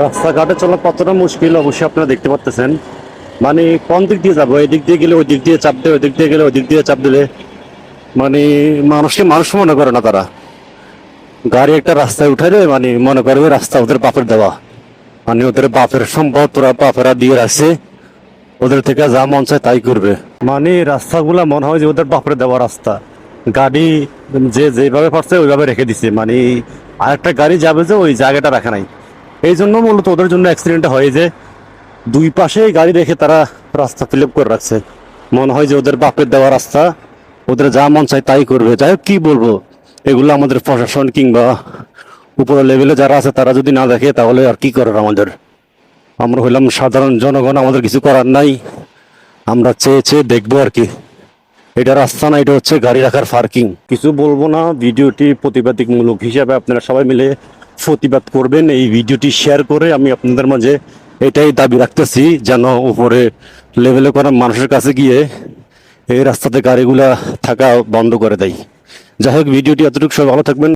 রাস্তাঘাটে চলা কতটা মুশকিল অবশ্যই আপনারা দেখতে পাচ্ছেন। মানে কোন দিক দিয়ে যাবো, এদিক দিয়ে গেলে ওই দিক দিয়ে চাপ দেবে, ওই দিক দিয়ে গেলে ওই দিক দিয়ে চাপ দিলে মানে মানুষকে মানুষ মনে করে না তারা। গাড়ি একটা রাস্তায় উঠাইলে মানে মনে করবে রাস্তা ওদের বাপের দেওয়া, মানে ওদের বাপের সম্পদ তোরা বাপেরা দিয়ে রাখছে, ওদের থেকে যা মন চায় তাই করবে। মানে রাস্তাগুলা মনে হয় যে ওদের বাপের দেওয়া রাস্তা, গাড়ি যে যেভাবে পারছে ওইভাবে রেখে দিছে, মানে আরেকটা গাড়ি যাবে যে ওই জায়গাটা রাখা নাই। এই জন্য মূলত ওদের জন্য অ্যাক্সিডেন্টটা হয় যে দুই পাশে গাড়ি রেখে তারা রাস্তা ফিল আপ করে রাখছে, মনে হয় যে ওদের বাপের দেওয়া রাস্তা, ওদের যা মন চায় তাই করবে। যাই হোক, কি বলবো, এগুলো আমাদের প্রশাসন কিংবা উপরের লেভেলে যারা আছে তারা যদি না দেখে তাহলে আর কি করার আমাদের। আমরা হইলাম সাধারণ জনগণ, আমাদের কিছু করার নাই, আমরা চেয়ে চেয়ে দেখবো আর কি। এটা রাস্তা না, এটা হচ্ছে গাড়ি রাখার পার্কিং। কিছু বলবো না, ভিডিওটি প্রতিবাদমূলক হিসাবে আপনারা সবাই মিলে প্রতিবাদ করবেন। এই ভিডিওটি শেয়ার করে আমি আপনাদের মাঝে এটাই দাবি রাখতেছি যেন উপরে লেভেলে করা মানুষের কাছে গিয়ে এই রাস্তাতে গাড়িগুলা থাকা বন্ধ করে দেয়। যাই হোক, ভিডিওটি এতটুকু, সবাই ভালো থাকবেন।